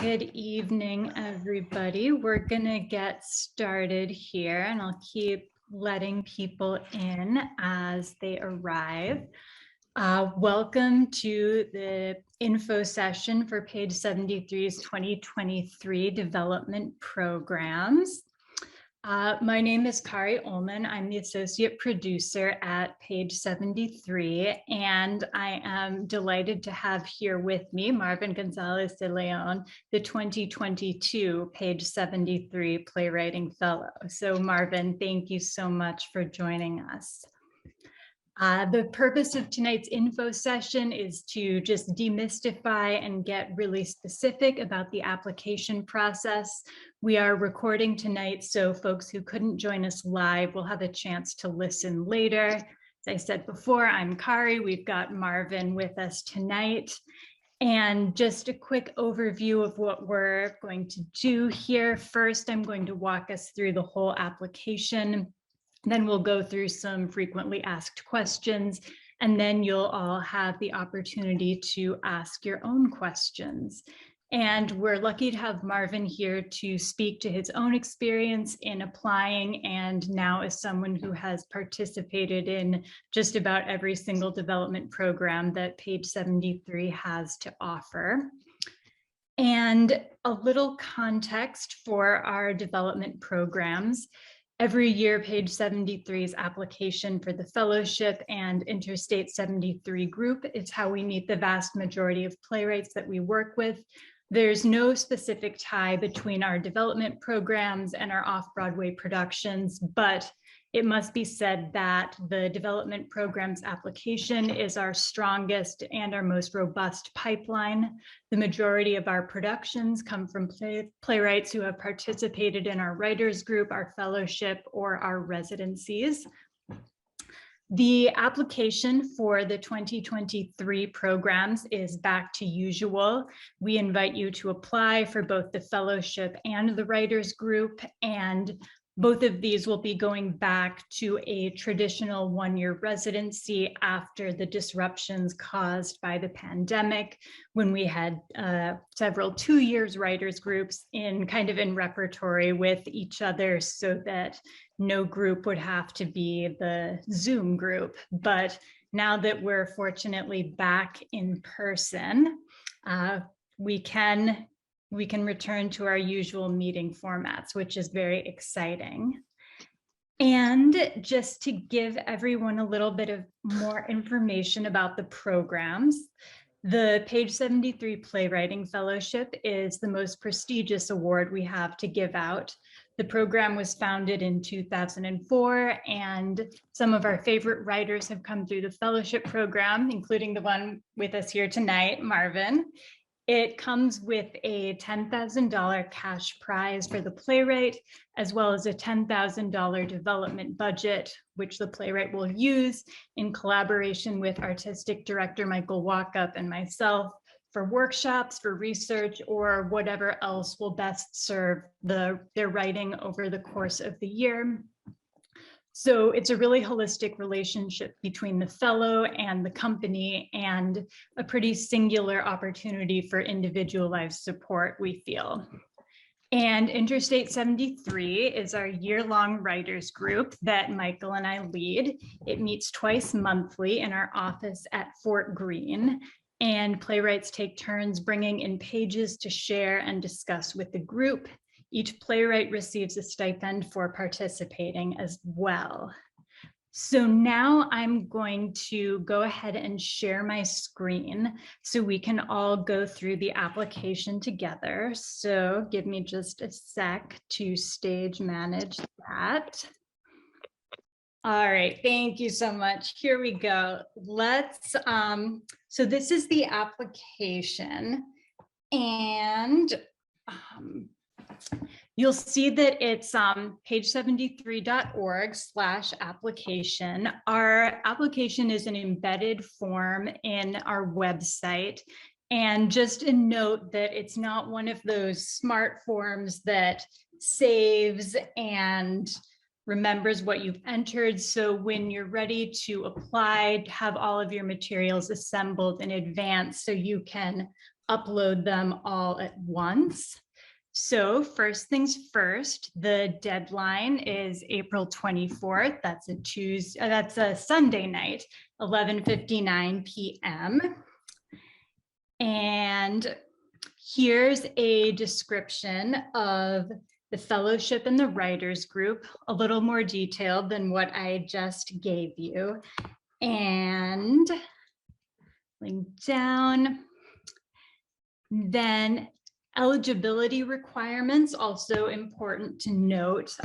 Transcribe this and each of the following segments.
Good evening, everybody. We're gonna get started here, and I'll keep letting people in as they arrive. Welcome to the info session for page 73's 2023 development programs. My name is Kari Olmon. I'm the associate producer at page 73, and I am delighted to have here with me Marvin González de León, the 2022 page 73 playwriting fellow. So Marvin, thank you so much for joining us. The purpose of tonight's info session is to just demystify and get really specific about the application process. We are recording tonight, so folks who couldn't join us live will have a chance to listen later. As I said before, I'm Kari. We've got Marvin with us tonight. And just a quick overview of what we're going to do here. First, I'm going to walk us through the whole application. Then we'll go through some frequently asked questions, and then you'll all have the opportunity to ask your own questions. And we're lucky to have Marvin here to speak to his own experience in applying, and now as someone who has participated in just about every single development program that page 73 has to offer. And a little context for our development programs. Every year, page 73's application for the fellowship and Interstate 73 group is how we meet the vast majority of playwrights that we work with. There's no specific tie between our development programs and our off-Broadway productions, but it must be said that the development programs application is our strongest and our most robust pipeline. The majority of our productions come from playwrights who have participated in our writers group, our fellowship, or our residencies. The application for the 2023 programs is back to usual. We invite you to apply for both the fellowship and the writers group, and both of these will be going back to a traditional one-year residency after the disruptions caused by the pandemic, when we had several two-year writers groups in repertory with each other so that no group would have to be the Zoom group. But now that we're fortunately back in person, we can return to our usual meeting formats, which is very exciting. And just to give everyone a little bit of more information about the programs, the page 73 Playwriting Fellowship is the most prestigious award we have to give out. The program was founded in 2004, and some of our favorite writers have come through the fellowship program, including the one with us here tonight, Marvin. It comes with a $10,000 cash prize for the playwright, as well as a $10,000 development budget, which the playwright will use in collaboration with artistic director Michael Walkup and myself for workshops, for research, or whatever else will best serve their writing over the course of the year. So it's a really holistic relationship between the fellow and the company, and a pretty singular opportunity for individualized support, we feel. And Interstate 73 is our year-long writers group that Michael and I lead. It meets twice monthly in our office at Fort Greene, and playwrights take turns bringing in pages to share and discuss with the group. Each playwright receives a stipend for participating as well. So now I'm going to go ahead and share my screen so we can all go through the application together. So give me just a sec to stage manage that. All right, thank you so much. Here we go. Let's, so this is the application, and you'll see that it's page73.org/application. Our application is an embedded form in our website. And just a note that it's not one of those smart forms that saves and remembers what you've entered. So when you're ready to apply, have all of your materials assembled in advance so you can upload them all at once. So first things first, the deadline is April 24th. That's a Tuesday, that's a Sunday night, 11:59 p.m. And here's a description of the fellowship and the writers group, a little more detailed than what I just gave you. And link down. Then eligibility requirements, also important to note.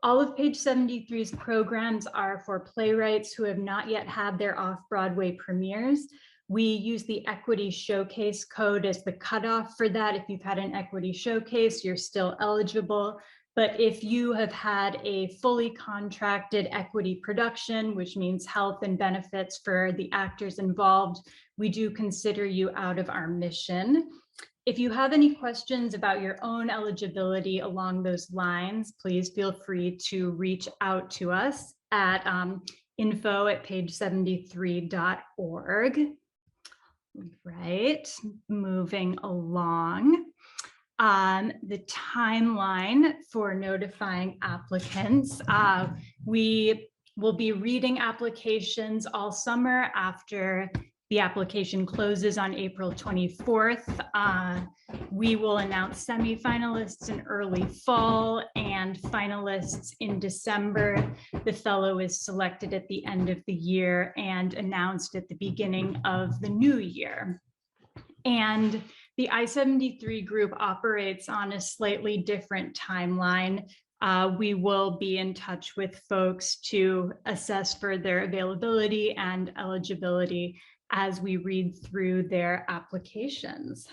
All of page 73's programs are for playwrights who have not yet had their off-Broadway premieres. We use the equity showcase code as the cutoff for that. If you've had an equity showcase, you're still eligible. But if you have had a fully contracted equity production, which means health and benefits for the actors involved, we do consider you out of our mission. If you have any questions about your own eligibility along those lines, please feel free to reach out to us at info@page73.org. Right, moving along. The timeline for notifying applicants. We will be reading applications all summer after the application closes on April 24th. We will announce semifinalists in early fall and finalists in December. The fellow is selected at the end of the year and announced at the beginning of the new year. And the I-73 group operates on a slightly different timeline. We will be in touch with folks to assess further availability and eligibility as we read through their applications.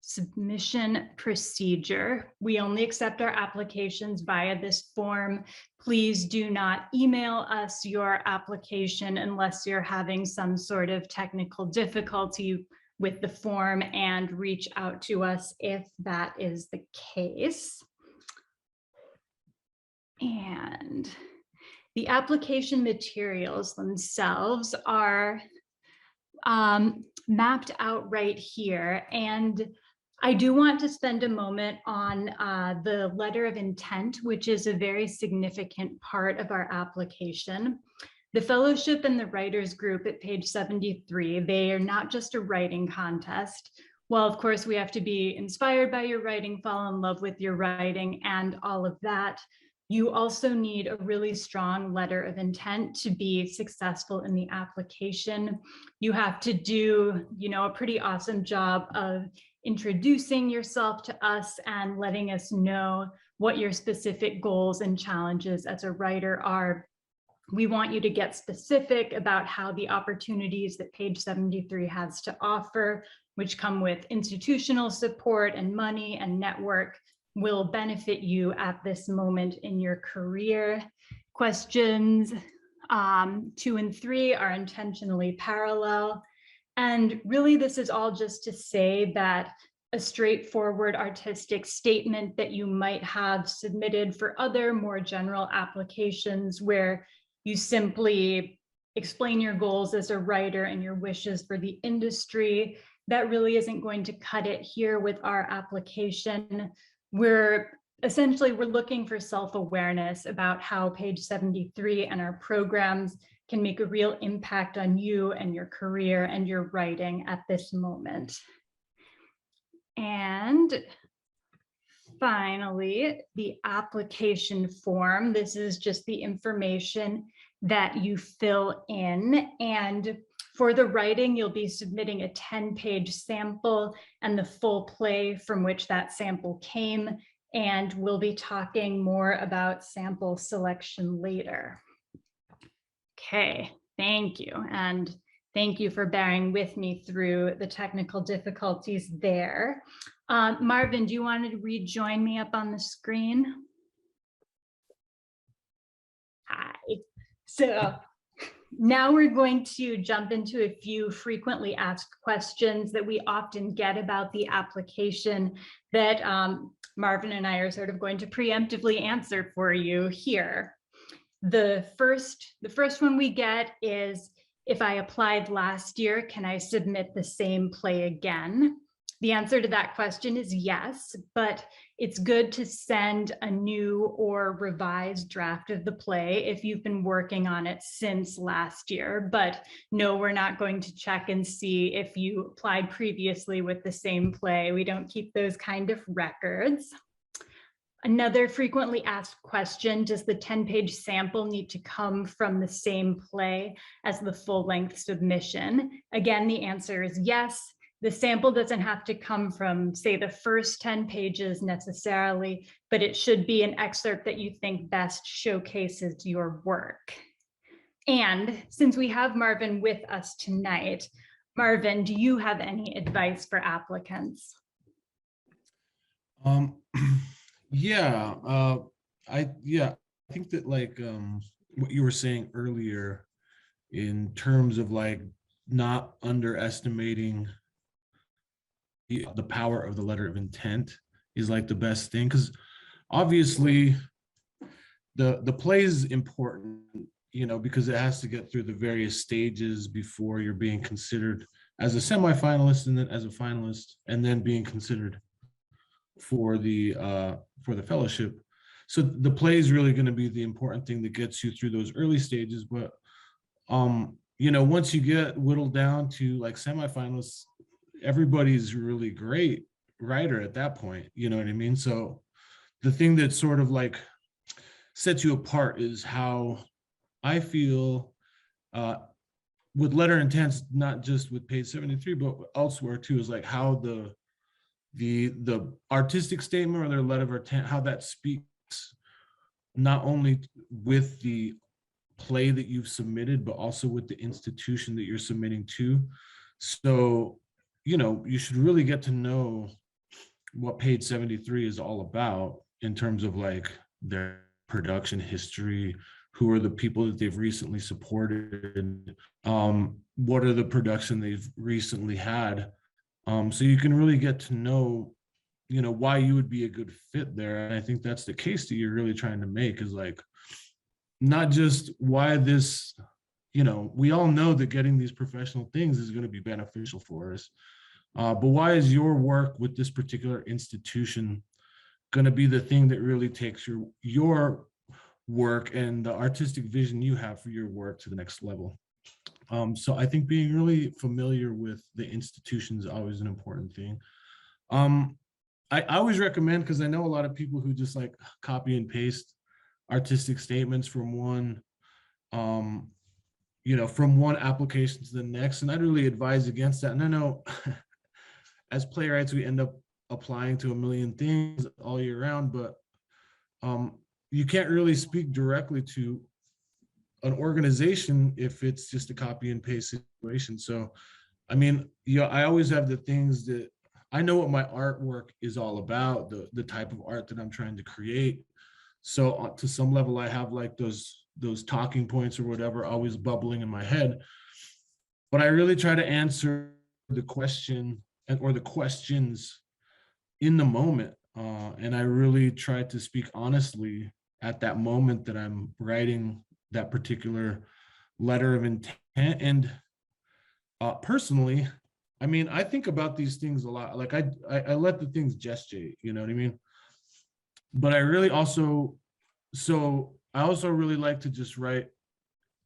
Submission procedure. We only accept our applications via this form. Please do not email us your application unless you're having some sort of technical difficulty with the form, and reach out to us if that is the case. And the application materials themselves are mapped out right here. And I do want to spend a moment on the letter of intent, which is a very significant part of our application. The fellowship and the writers group at page 73, they are not just a writing contest. While of course we have to be inspired by your writing, fall in love with your writing and all of that, you also need a really strong letter of intent to be successful in the application. You have to do, a pretty awesome job of introducing yourself to us and letting us know what your specific goals and challenges as a writer are. We want you to get specific about how the opportunities that page 73 has to offer, which come with institutional support and money and network, will benefit you at this moment in your career. Questions 2 and 3 are intentionally parallel. And really, this is all just to say that a straightforward artistic statement that you might have submitted for other more general applications where you simply explain your goals as a writer and your wishes for the industry, that really isn't going to cut it here with our application. We're looking for self-awareness about how page 73 and our programs can make a real impact on you and your career and your writing at this moment. And finally, the application form. This is just the information that you fill in. And for the writing, you'll be submitting a 10-page sample and the full play from which that sample came. And we'll be talking more about sample selection later. Okay, thank you. And thank you for bearing with me through the technical difficulties there. Marvin, do you want to rejoin me up on the screen? Hi. So now we're going to jump into a few frequently asked questions that we often get about the application that Marvin and I are sort of going to preemptively answer for you here. The first one we get is, if I applied last year, can I submit the same play again? The answer to that question is yes, but it's good to send a new or revised draft of the play if you've been working on it since last year. But no, we're not going to check and see if you applied previously with the same play. We don't keep those kind of records. Another frequently asked question, does the 10-page sample need to come from the same play as the full-length submission? Again, the answer is yes. The sample doesn't have to come from, say, the first 10 pages necessarily, but it should be an excerpt that you think best showcases your work. And since we have Marvin with us tonight, Marvin, do you have any advice for applicants? I think that like what you were saying earlier in terms of like not underestimating the power of the letter of intent is like the best thing, because obviously the play is important, you know, because it has to get through the various stages before you're being considered as a semifinalist and then as a finalist and then being considered for the fellowship. So the play is really going to be the important thing that gets you through those early stages. But you know, once you get whittled down to like semifinalists, everybody's really great writer at that point, you know what I mean? So the thing that sort of like sets you apart is how I feel with letter intents, not just with page 73, but elsewhere too, is like how the artistic statement or their letter of intent, how that speaks not only with the play that you've submitted, but also with the institution that you're submitting to. So, you know, you should really get to know what page 73 is all about in terms of like their production history, who are the people that they've recently supported, what are the production they've recently had. So you can really get to know, you know, why you would be a good fit there. And I think that's the case that you're really trying to make, is like, not just why this, you know, we all know that getting these professional things is going to be beneficial for us. But why is your work with this particular institution going to be the thing that really takes your work and the artistic vision you have for your work to the next level? So I think being really familiar with the institution is always an important thing. I always recommend, because I know a lot of people who just like copy and paste artistic statements from one, you know, from one application to the next, and I'd really advise against that. And I know as playwrights, we end up applying to a million things all year round, but you can't really speak directly to an organization if it's just a copy and paste situation. So, I mean, you know, I always have the things that I know what my artwork is all about, the type of art that I'm trying to create. So to some level, I have like those talking points or whatever always bubbling in my head. But I really try to answer the question or the questions in the moment. And I really try to speak honestly at that moment that I'm writing that particular letter of intent. And personally, I mean, I think about these things a lot. Like I let the things gestate, you know what I mean? But I really also, I also really like to just write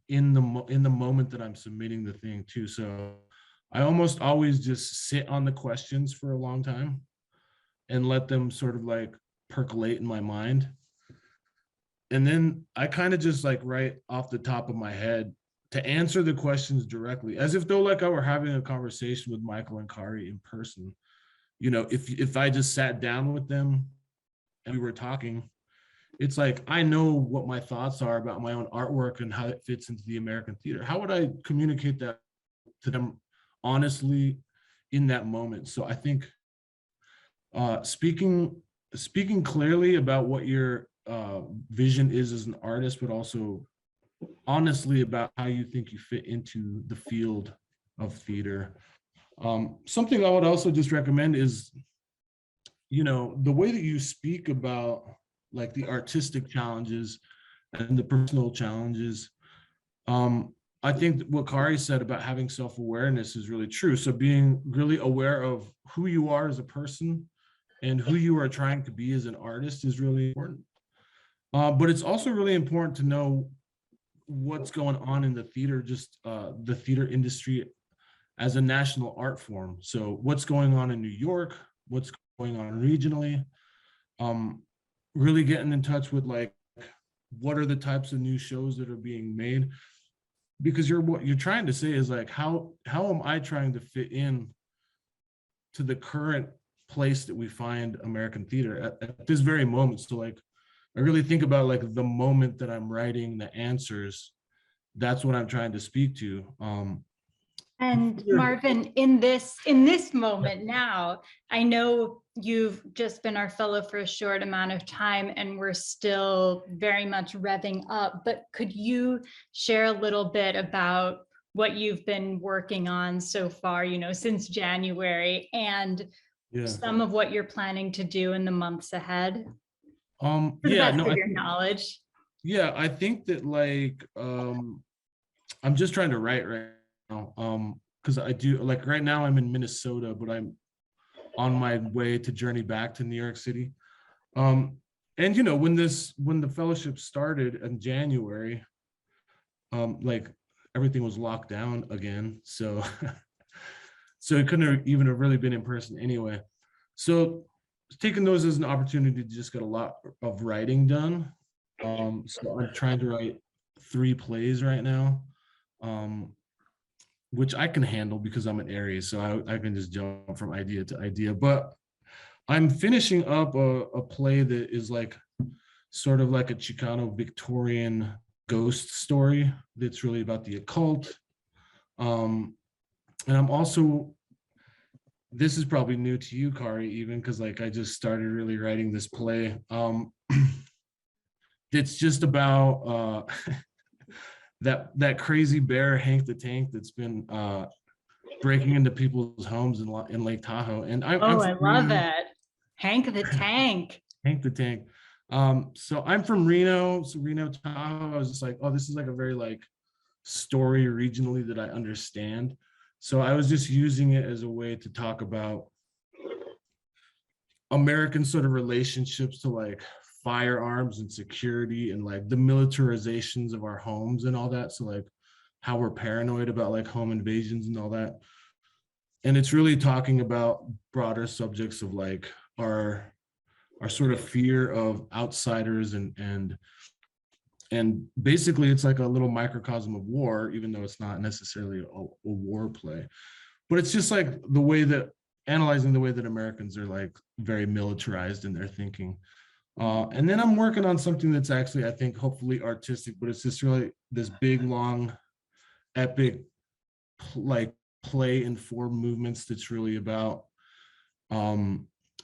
in the moment that I'm submitting the thing too. So I almost always just sit on the questions for a long time and let them sort of like percolate in my mind. And then I kind of just like write off the top of my head to answer the questions directly, as if though like I were having a conversation with Michael and Kari in person. You know, if I just sat down with them and we were talking, it's like, I know what my thoughts are about my own artwork and how it fits into the American theater. How would I communicate that to them honestly in that moment? So I think speaking clearly about what your vision is as an artist, but also honestly about how you think you fit into the field of theater. Something I would also just recommend is, you know, the way that you speak about like the artistic challenges and the personal challenges. I think what Kari said about having self-awareness is really true. So being really aware of who you are as a person and who you are trying to be as an artist is really important. But it's also really important to know what's going on in the theater, just the theater industry as a national art form. So what's going on in New York, what's going on regionally, really getting in touch with like, what are the types of new shows that are being made? Because what you're trying to say is like, how am I trying to fit in to the current place that we find American theater at this very moment? So like, I really think about like the moment that I'm writing the answers. That's what I'm trying to speak to. And Marvin, in this moment now, I know you've just been our fellow for a short amount of time and we're still very much revving up, but could you share a little bit about what you've been working on so far, since January, and some of what you're planning to do in the months ahead? To the best of your knowledge. Yeah, I think that like, I'm just trying to write right now, because I do, like right now I'm in Minnesota, but I'm on my way to journey back to New York City. And when the fellowship started in January, like everything was locked down again, so so it couldn't have even have really been in person anyway. So taking those as an opportunity to just get a lot of writing done. So I'm trying to write 3 plays right now, which I can handle because I'm an Aries, so I can just jump from idea to idea. But I'm finishing up a play that is like sort of like a Chicano Victorian ghost story that's really about the occult. And I'm also, this is probably new to you, Kari, even because like I just started really writing this play. It's just about that crazy bear Hank the Tank that's been breaking into people's homes in Lake Tahoe. And I love it. Hank the Tank. Hank the Tank. So I'm from Reno, so Reno, Tahoe. I was just like, oh, this is like a very like story regionally that I understand. So I was just using it as a way to talk about American sort of relationships to like firearms and security and like the militarizations of our homes and all that. So like how we're paranoid about like home invasions and all that. And it's really talking about broader subjects of like our sort of fear of outsiders and basically it's like a little microcosm of war, even though it's not necessarily a war play. But it's just like the way that analyzing the way that Americans are like very militarized in their thinking. And then I'm working on something that's actually, I think, hopefully artistic, but it's just really this big, long, epic, like play in 4 movements that's really about,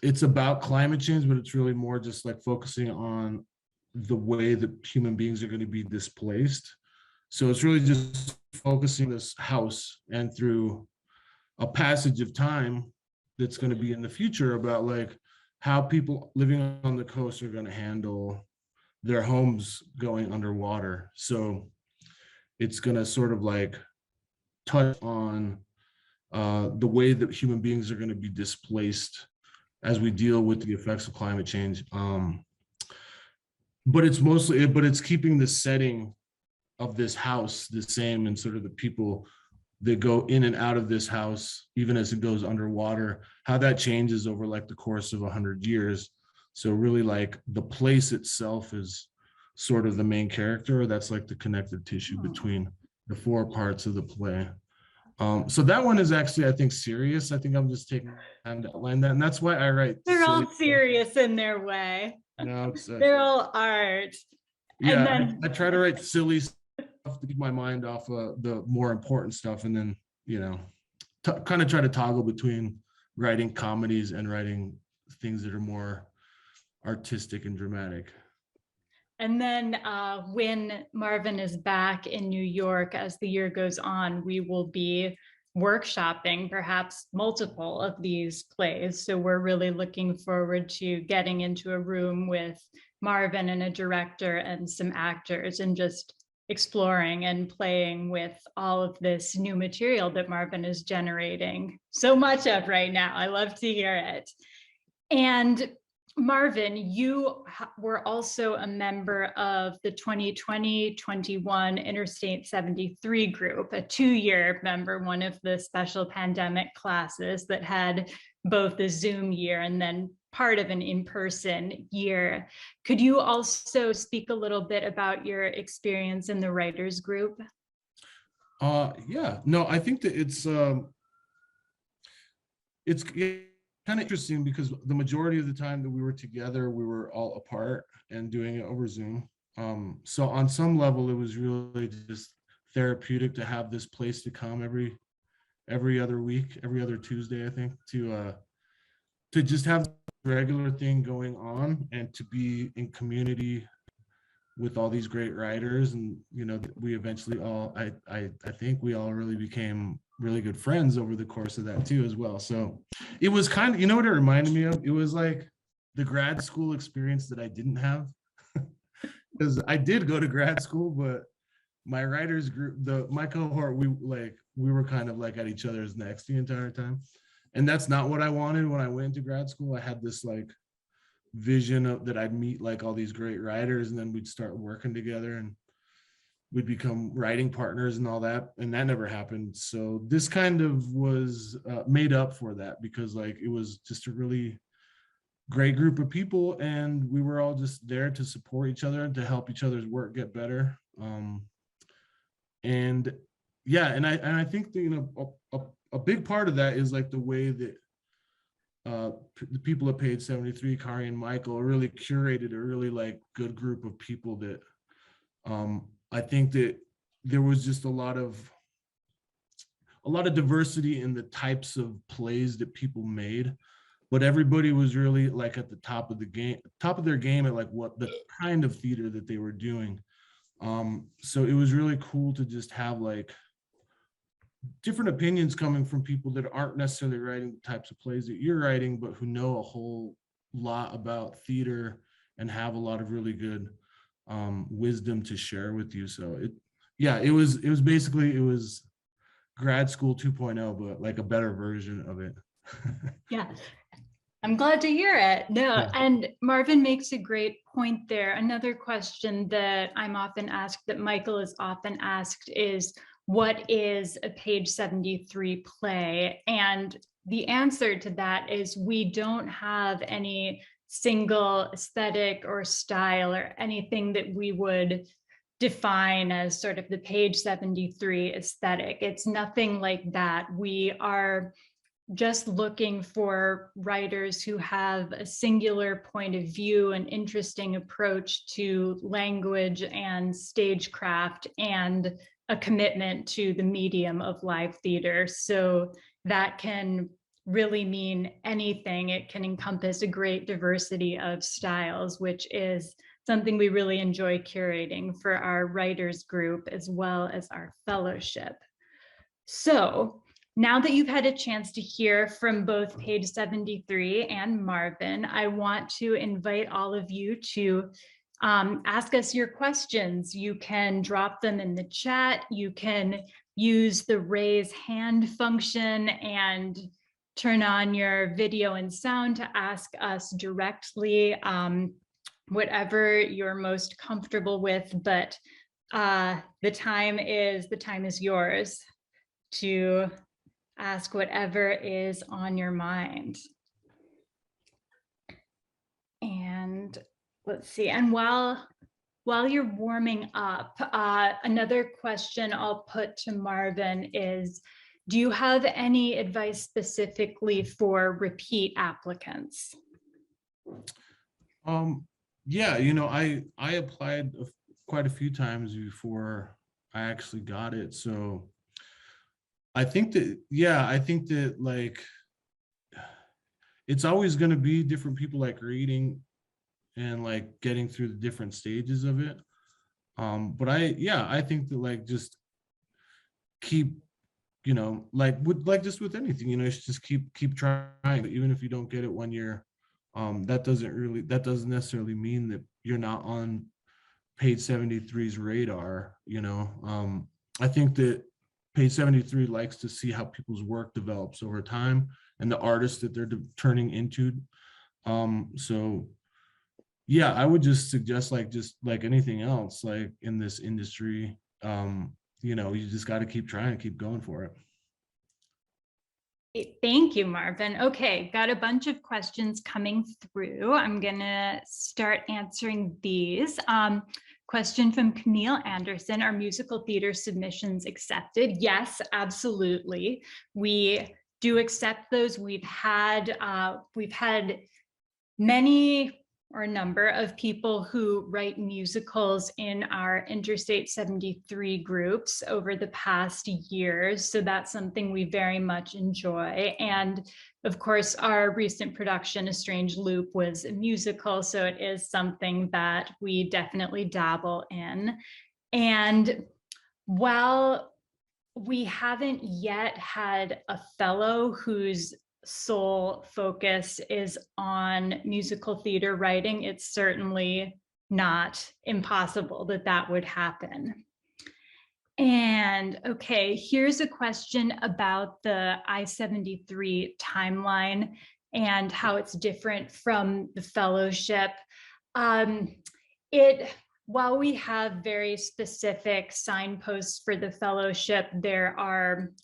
it's about climate change, but it's really more just like focusing on the way that human beings are going to be displaced. So it's really just focusing this house and through a passage of time that's going to be in the future about like how people living on the coast are going to handle their homes going underwater. So it's going to sort of like touch on the way that human beings are going to be displaced as we deal with the effects of climate change. But it's keeping the setting of this house the same, and sort of the people that go in and out of this house, even as it goes underwater, how that changes over like the course of 100 years. So really like the place itself is sort of the main character. That's like the connective tissue between the 4 parts of the play. So that one is actually, I think, serious. I think I'm just taking time to outline that. And that's why I write. They're all serious in their way. No, they're all art. Yeah, and then I try to write silly stuff to keep my mind off of the more important stuff. And then, kind of try to toggle between writing comedies and writing things that are more artistic and dramatic. And then when Marvin is back in New York, as the year goes on, we will be workshopping perhaps multiple of these plays. So we're really looking forward to getting into a room with Marvin and a director and some actors and just exploring and playing with all of this new material that Marvin is generating so much of right now. I love to hear it. And Marvin, you were also a member of the 2020-21 Interstate 73 group, a 2-year member, one of the special pandemic classes that had both the Zoom year and then part of an in-person year. Could you also speak a little bit about your experience in the writers group? Yeah, no, I think that it's kind of interesting because the majority of the time that we were together, we were all apart and doing it over Zoom. So on some level, it was really just therapeutic to have this place to come every other week, every other Tuesday, I think, to just have a regular thing going on and to be in community with all these great writers. And we eventually all, I think we all really became really good friends over the course of that too as well. So it was kind of, what it reminded me of? It was like the grad school experience that I didn't have, because I did go to grad school, but my writers group, my cohort, we were kind of like at each other's necks the entire time. And that's not what I wanted when I went to grad school. I had this like vision of that I'd meet like all these great writers and then we'd start working together and we'd become writing partners and all that. And that never happened. So this kind of was made up for that, because like it was just a really great group of people and we were all just there to support each other and to help each other's work get better. And yeah, and I think that, a big part of that is like the way that the people at Page 73, Kari and Michael, really curated a really like good group of people that I think that there was just a lot of diversity in the types of plays that people made, but everybody was really like at the top of their game at like what the kind of theater that they were doing. So it was really cool to just have like different opinions coming from people that aren't necessarily writing the types of plays that you're writing, but who know a whole lot about theater and have a lot of really good wisdom to share with you. So it was basically grad school 2.0, but like a better version of it. Yeah, I'm glad to hear it. No, Yeah. and Marvin makes a great point there. Another question that I'm often asked, that Michael is often asked, is what is a Page 73 play? And the answer to that is we don't have any single aesthetic or style or anything that we would define as sort of the Page 73 aesthetic. It's nothing like that. We are just looking for writers who have a singular point of view, an interesting approach to language and stagecraft, and a commitment to the medium of live theater. So that can really mean anything. It can encompass a great diversity of styles, which is something we really enjoy curating for our writers group as well as our fellowship. So now that you've had a chance to hear from both Page 73 and Marvin, I want to invite all of you to ask us your questions. You can drop them in the chat. You can use the raise hand function and turn on your video and sound to ask us directly, whatever you're most comfortable with. But the time is yours to ask whatever is on your mind. And let's see, and while you're warming up, another question I'll put to Marvin is, do you have any advice specifically for repeat applicants? Yeah, I applied quite a few times before I actually got it. So I think that like it's always going to be different people like reading and like getting through the different stages of it. But I think that like just keep, with anything, you should just keep trying. But even if you don't get it 1 year, that doesn't necessarily mean that you're not on page 73's radar, you know. I think that page 73 likes to see how people's work develops over time and the artists that they're turning into. So yeah, I would just suggest, like, just like anything else, like in this industry, you know, you just got to keep trying, keep going for it. Thank you, Marvin. Okay, got a bunch of questions coming through. I'm gonna start answering these. Question from Camille Anderson: are musical theater submissions accepted? Yes, absolutely. We do accept those. We've had many or a number of people who write musicals in our Interstate 73 groups over the past years. So that's something we very much enjoy. And of course, our recent production, A Strange Loop, was a musical. So it is something that we definitely dabble in. And while we haven't yet had a fellow whose sole focus is on musical theater writing, it's certainly not impossible that that would happen. And okay, here's a question about the I-73 timeline and how it's different from the fellowship. While we have very specific signposts for the fellowship,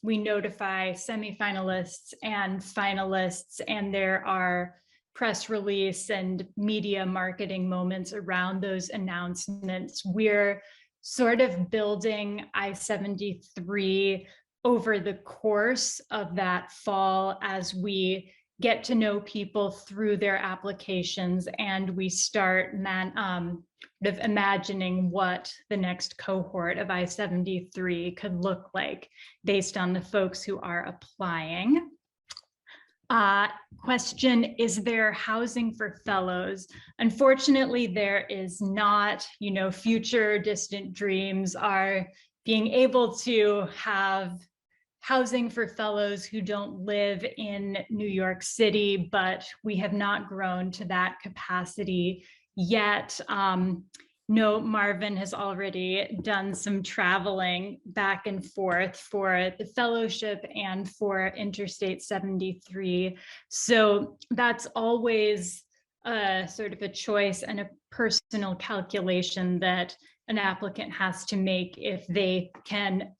we notify semifinalists and finalists, and there are press release and media marketing moments around those announcements. We're sort of building I-73 over the course of that fall as we get to know people through their applications, and we start imagining what the next cohort of I-73 could look like based on the folks who are applying. Question: is there housing for fellows? Unfortunately, there is not. You know, future distant dreams are being able to have housing for fellows who don't live in New York City, but we have not grown to that capacity yet. No, Marvin has already done some traveling back and forth for the fellowship and for Interstate 73. So that's always sort of a choice and a personal calculation that an applicant has to make if they can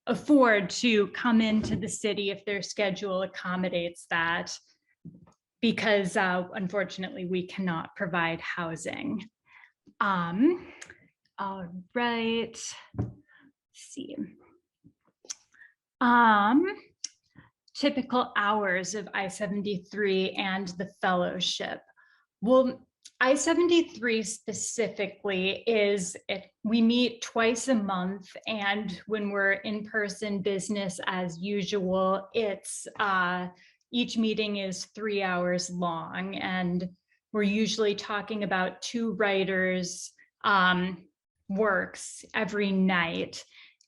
afford to come into the city, if their schedule accommodates that, because unfortunately we cannot provide housing. All right, let's see. Typical hours of I-73 and the fellowship. Well, I-73 specifically we meet twice a month, and when we're in person, business as usual, each meeting is 3 hours long, and we're usually talking about 2 writers' works every night.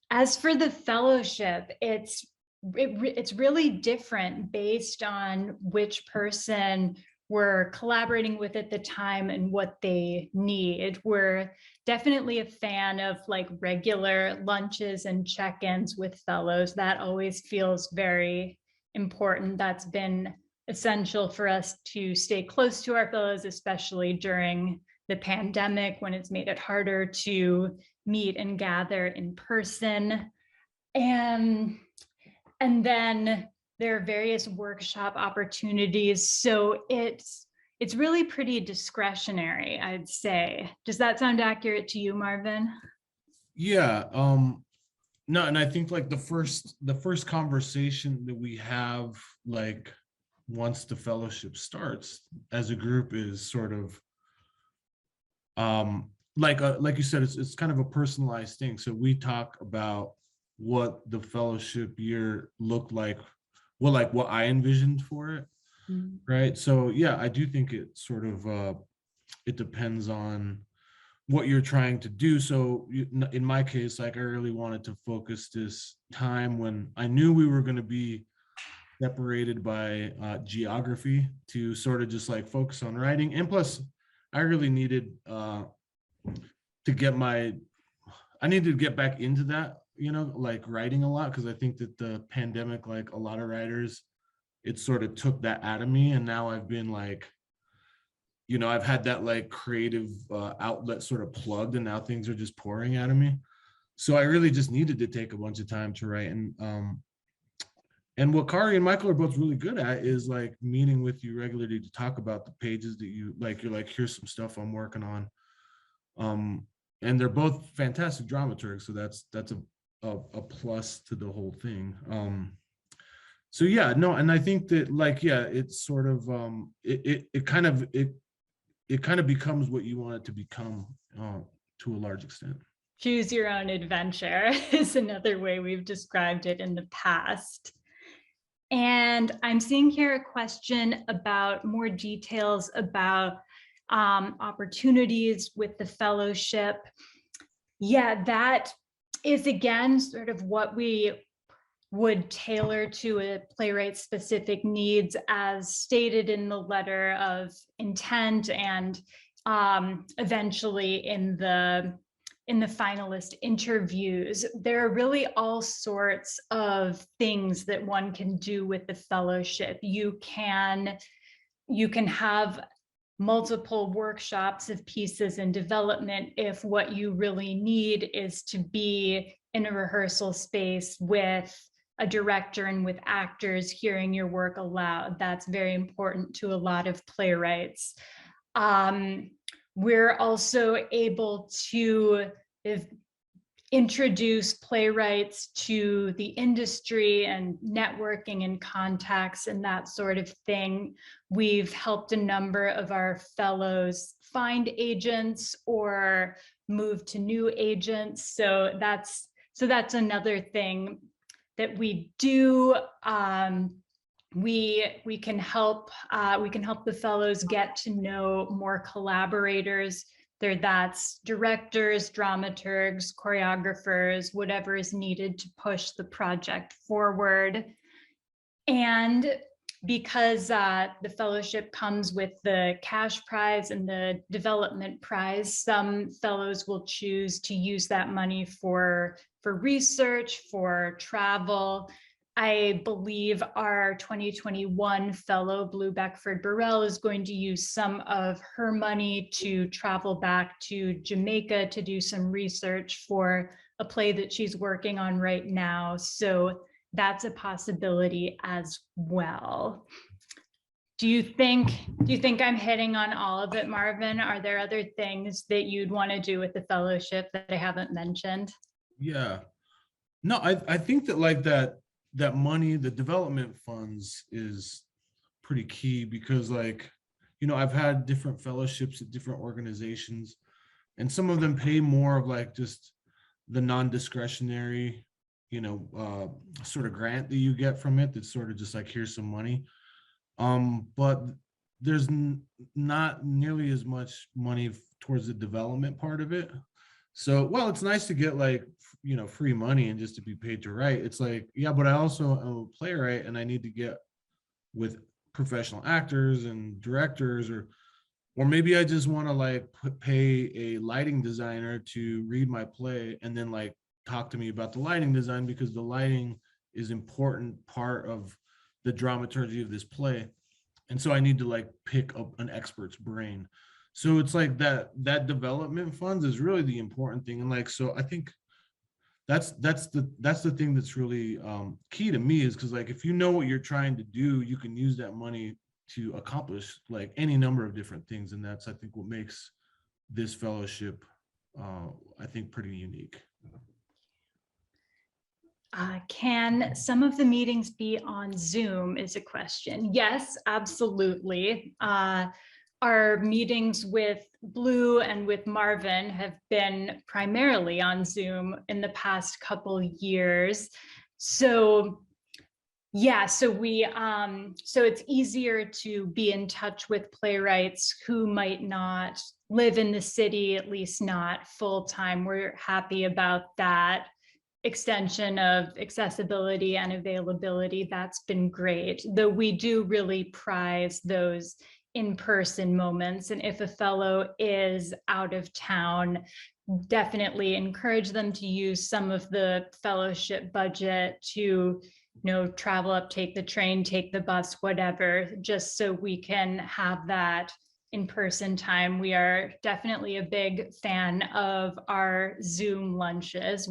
As for the fellowship, it's really different based on which person we're collaborating with at the time and what they need. We're definitely a fan of like regular lunches and check-ins with fellows. That always feels very important. That's been essential for us to stay close to our fellows, especially during the pandemic when it's made it harder to meet and gather in person. And then there are various workshop opportunities. So it's really pretty discretionary, I'd say. Does that sound accurate to you, Marvin? Yeah. No, and I think like the first conversation that we have, like once the fellowship starts as a group, is sort of like you said, it's kind of a personalized thing. So we talk about what the fellowship year looked like, what I envisioned for it. Mm-hmm. Right. So yeah, I do think it sort of it depends on what you're trying to do. So in my case, like I really wanted to focus this time when I knew we were going to be separated by geography to sort of just like focus on writing. And plus I really needed to get I need to get back into that, you know, like writing a lot, because I think that the pandemic, like a lot of writers, it sort of took that out of me. And now I've been like, you know, I've had that like creative outlet sort of plugged, and now things are just pouring out of me. So I really just needed to take a bunch of time to write. And what Kari and Michael are both really good at is like meeting with you regularly to talk about the pages that you like. You're like, here's some stuff I'm working on. And they're both fantastic dramaturgs, so that's a plus to the whole thing. So yeah, no, and I think that like, yeah, it's sort of it kind of becomes what you want it to become to a large extent. Choose your own adventure is another way we've described it in the past. And I'm seeing here a question about more details about opportunities with the fellowship. Yeah, that is again sort of what we would tailor to a playwright's specific needs as stated in the letter of intent, and eventually in the finalist interviews. There are really all sorts of things that one can do with the fellowship. You can have multiple workshops of pieces in development if what you really need is to be in a rehearsal space with a director and with actors hearing your work aloud. That's very important to a lot of playwrights. We're also able to introduce playwrights to the industry and networking and contacts and that sort of thing. We've helped a number of our fellows find agents or move to new agents. So that's another thing that we do. We can help the fellows get to know more collaborators. That's directors, dramaturgs, choreographers, whatever is needed to push the project forward. And because the fellowship comes with the cash prize and the development prize, some fellows will choose to use that money for research, for travel. I believe our 2021 fellow, Blue Beckford Burrell, is going to use some of her money to travel back to Jamaica to do some research for a play that she's working on right now. So that's a possibility as well. Do you think I'm hitting on all of it, Marvin? Are there other things that you'd want to do with the fellowship that I haven't mentioned? Yeah, no, I think that like that money, the development funds is pretty key, because like, you know, I've had different fellowships at different organizations, and some of them pay more of like just the non-discretionary, you know, sort of grant that you get from it. That's sort of just like, here's some money. But there's not nearly as much money towards the development part of it. So, well, it's nice to get like, you know, free money and just to be paid to write. It's like, yeah, but I also am a playwright and I need to get with professional actors and directors, or maybe I just want to like pay a lighting designer to read my play and then like talk to me about the lighting design, because the lighting is important part of the dramaturgy of this play. And so I need to like pick up an expert's brain. So it's like that development funds is really the important thing. And like, so I think that's the thing that's really key to me, is because like, if you know what you're trying to do, you can use that money to accomplish like any number of different things. And that's, I think, what makes this fellowship I think pretty unique. Can some of the meetings be on Zoom is a question. Yes, absolutely. Our meetings with Blue and with Marvin have been primarily on Zoom in the past couple years. So yeah, so it's easier to be in touch with playwrights who might not live in the city, at least not full-time. We're happy about that extension of accessibility and availability. That's been great, though we do really prize those in-person moments. And if a fellow is out of town, definitely encourage them to use some of the fellowship budget to, travel up, take the train, take the bus, whatever, just so we can have that in-person time. We are definitely a big fan of our Zoom lunches.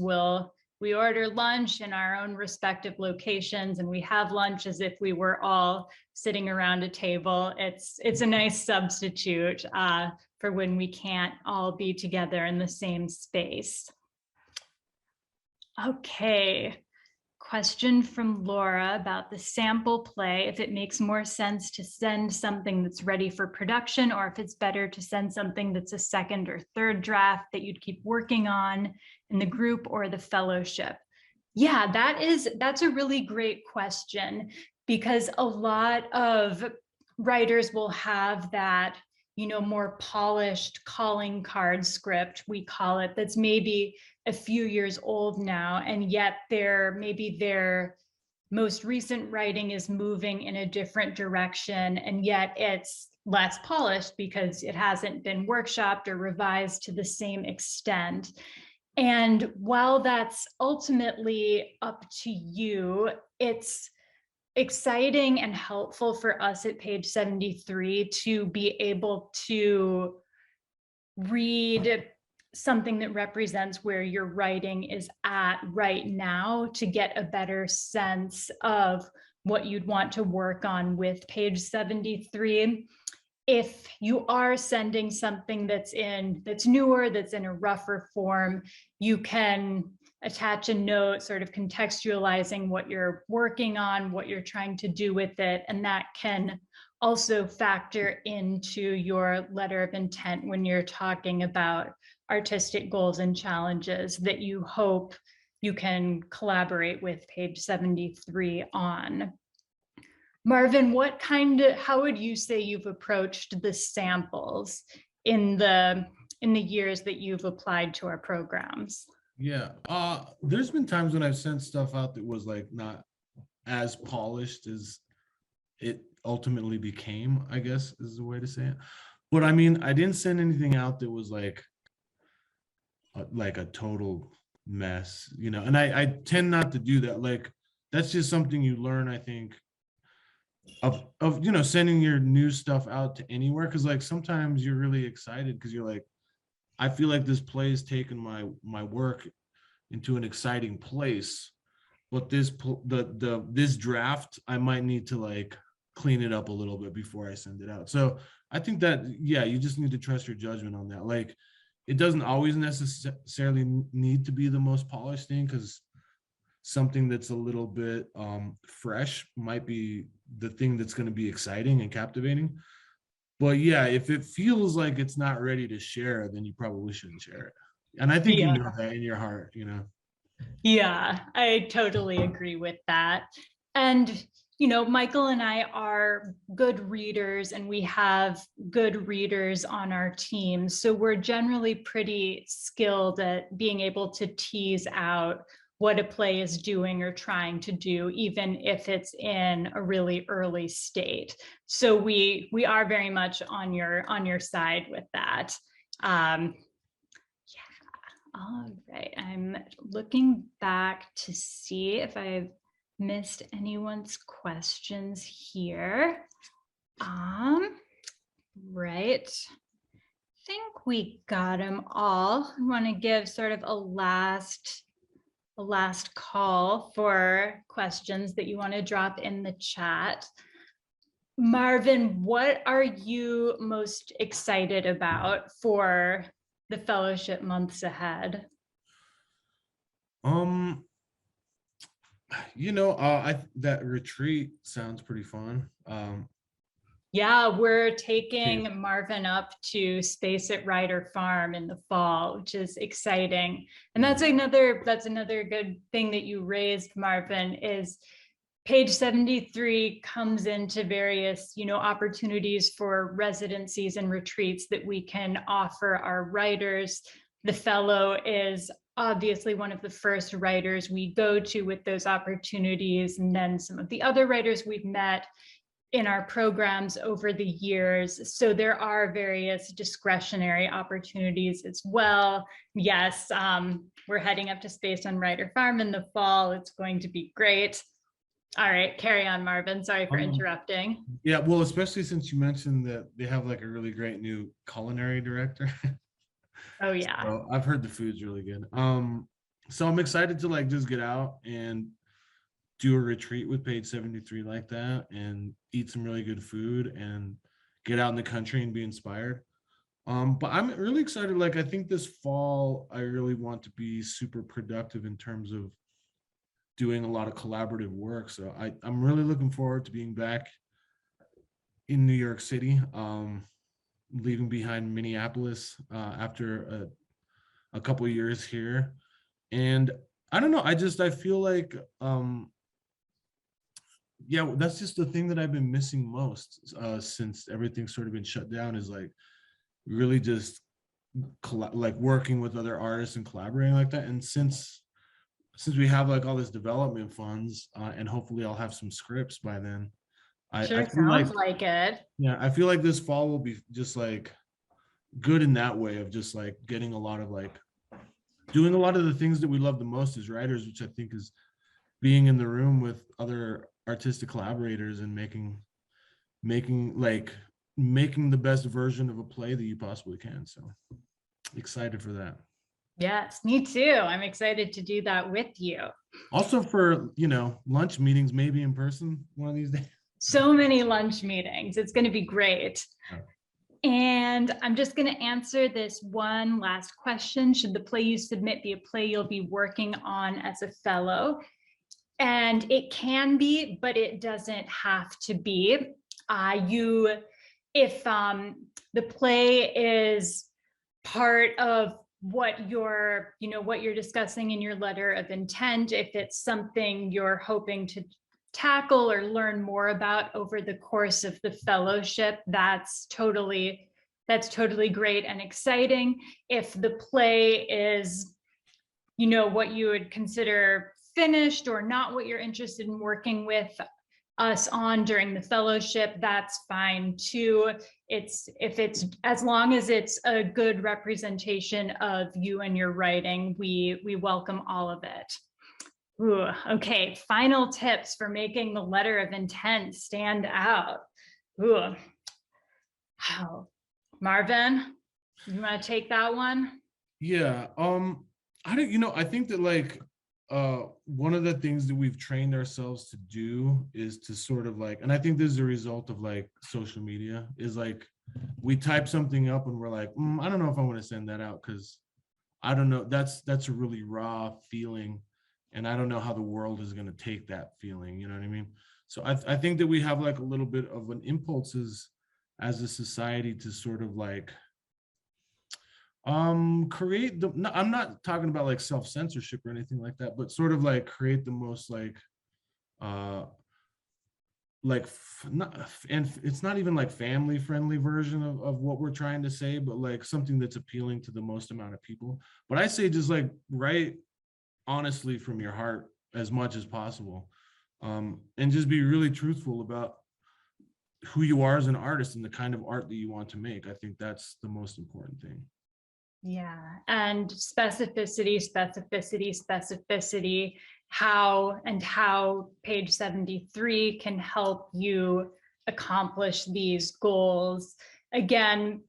We order lunch in our own respective locations, and we have lunch as if we were all sitting around a table. It's a nice substitute for when we can't all be together in the same space. Okay. Question from Laura about the sample play, if it makes more sense to send something that's ready for production, or if it's better to send something that's a second or third draft that you'd keep working on in the group or the fellowship. Yeah, that's a really great question, because a lot of writers will have that, more polished calling card script, we call it, that's maybe a few years old now, and yet maybe their most recent writing is moving in a different direction, and yet it's less polished because it hasn't been workshopped or revised to the same extent. And while that's ultimately up to you, it's exciting and helpful for us at page 73 to be able to read something that represents where your writing is at right now, to get a better sense of what you'd want to work on with page 73. If you are sending something that's newer, that's in a rougher form, you can attach a note sort of contextualizing what you're working on, what you're trying to do with it, and that can also factor into your letter of intent when you're talking about artistic goals and challenges that you hope you can collaborate with page 73 on. Marvin, how would you say you've approached the samples in the years that you've applied to our programs? Yeah, there's been times when I've sent stuff out that was like not as polished as it ultimately became, I guess is the way to say it. But I mean, I didn't send anything out that was like a total mess, and I tend not to do that. Like, that's just something you learn, I think, of sending your new stuff out to anywhere, because like sometimes you're really excited because you're like, I feel like this play has taken my work into an exciting place, but this draft, I might need to like clean it up a little bit before I send it out. So I think that, yeah, you just need to trust your judgment on that. Like, it doesn't always necessarily need to be the most polished thing, because something that's a little bit fresh might be the thing that's going to be exciting and captivating. But yeah, if it feels like it's not ready to share, then you probably shouldn't share it. And I think you know that in your heart, Yeah, I totally agree with that. And, Michael and I are good readers, and we have good readers on our team. So we're generally pretty skilled at being able to tease out what a play is doing or trying to do, even if it's in a really early state. So we are very much on your side with that. Yeah. All right. I'm looking back to see if I've missed anyone's questions here. Right. I think we got them all. I want to give sort of a last call for questions that you want to drop in the chat. Marvin, what are you most excited about for the fellowship months ahead? That retreat sounds pretty fun. Yeah, we're taking Marvin up to Space at Ryder Farm in the fall, which is exciting. And that's another good thing that you raised, Marvin, is page 73 comes into various, opportunities for residencies and retreats that we can offer our writers. The fellow is obviously one of the first writers we go to with those opportunities. And then some of the other writers we've met in our programs over the years. So there are various discretionary opportunities as well. Yes, we're heading up to Space on Ryder Farm in the fall. It's going to be great. All right, carry on, Marvin. Sorry for interrupting. Yeah, well, especially since you mentioned that they have like a really great new culinary director. Oh yeah. So I've heard the food's really good. So I'm excited to like just get out and do a retreat with Page 73 like that and eat some really good food and get out in the country and be inspired. But I'm really excited. Like, I think this fall, I really want to be super productive in terms of doing a lot of collaborative work. So I'm really looking forward to being back in New York City, leaving behind Minneapolis after a couple of years here. And I don't know, I feel like, yeah, that's just the thing that I've been missing most since everything's sort of been shut down, is like really just like working with other artists and collaborating like that. And since we have like all this development funds and hopefully I'll have some scripts by then, Sure, I feel sounds like it. yeah, I feel like this fall will be just like good in that way of just like getting a lot of like doing a lot of the things that we love the most as writers, which I think is being in the room with other artistic collaborators and making the best version of a play that you possibly can. So excited for that. Yes, me too. I'm excited to do that with you. Also for, lunch meetings, maybe in person one of these days. So many lunch meetings. It's going to be great. And I'm just going to answer this one last question. Should the play you submit be a play you'll be working on as a fellow? And it can be, but it doesn't have to be. If the play is part of what you're discussing in your letter of intent, if it's something you're hoping to tackle or learn more about over the course of the fellowship, that's totally great and exciting. If the play is, what you would consider finished or not what you're interested in working with us on during the fellowship, that's fine too. If it's as long as it's a good representation of you and your writing, we welcome all of it. Ooh, okay, final tips for making the letter of intent stand out. Ooh. Wow. Marvin, you want to take that one? Yeah. I think that like one of the things that we've trained ourselves to do is to sort of like, and I think this is a result of like social media, is like we type something up and we're like, I don't know if I want to send that out because I don't know, that's a really raw feeling. And I don't know how the world is going to take that feeling, you know what I mean? So I think that we have like a little bit of an impulse as a society to sort of like create I'm not talking about like self-censorship or anything like that, but sort of like create the most like and it's not even like family friendly version of what we're trying to say, but like something that's appealing to the most amount of people. But I say just like write honestly from your heart as much as possible, and just be really truthful about who you are as an artist and the kind of art that you want to make. I think that's the most important thing. Yeah, and specificity, how Page 73 can help you accomplish these goals. Again,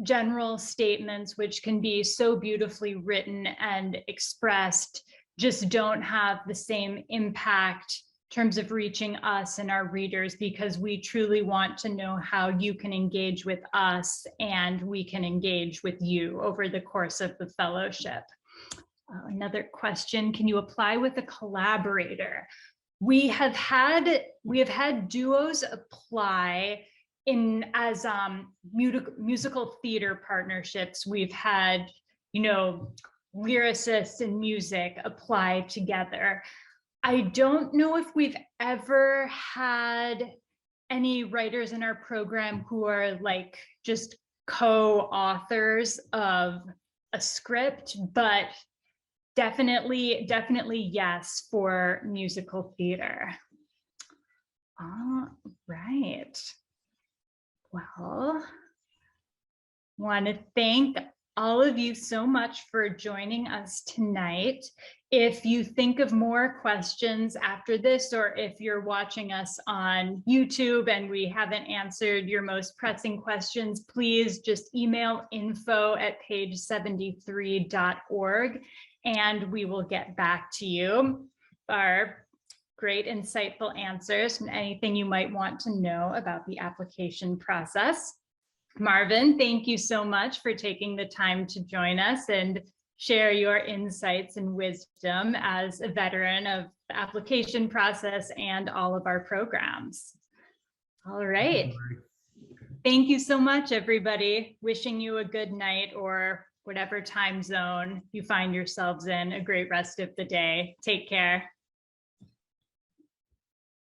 general statements, which can be so beautifully written and expressed, just don't have the same impact in terms of reaching us and our readers, because we truly want to know how you can engage with us and we can engage with you over the course of the fellowship. Another question, can you apply with a collaborator? We have had duos apply as musical theater partnerships. We've had, lyricists and music apply together. I don't know if we've ever had any writers in our program who are like just co-authors of a script, but definitely yes for musical theater. All right. Well, want to thank all of you so much for joining us tonight. If you think of more questions after this, or if you're watching us on YouTube and we haven't answered your most pressing questions, please just email info@page73.org and we will get back to you. Our great insightful answers and anything you might want to know about the application process. Marvin, thank you so much for taking the time to join us and share your insights and wisdom as a veteran of the application process and all of our programs. All right. Thank you so much, everybody. Wishing you a good night, or whatever time zone you find yourselves in, a great rest of the day. Take care.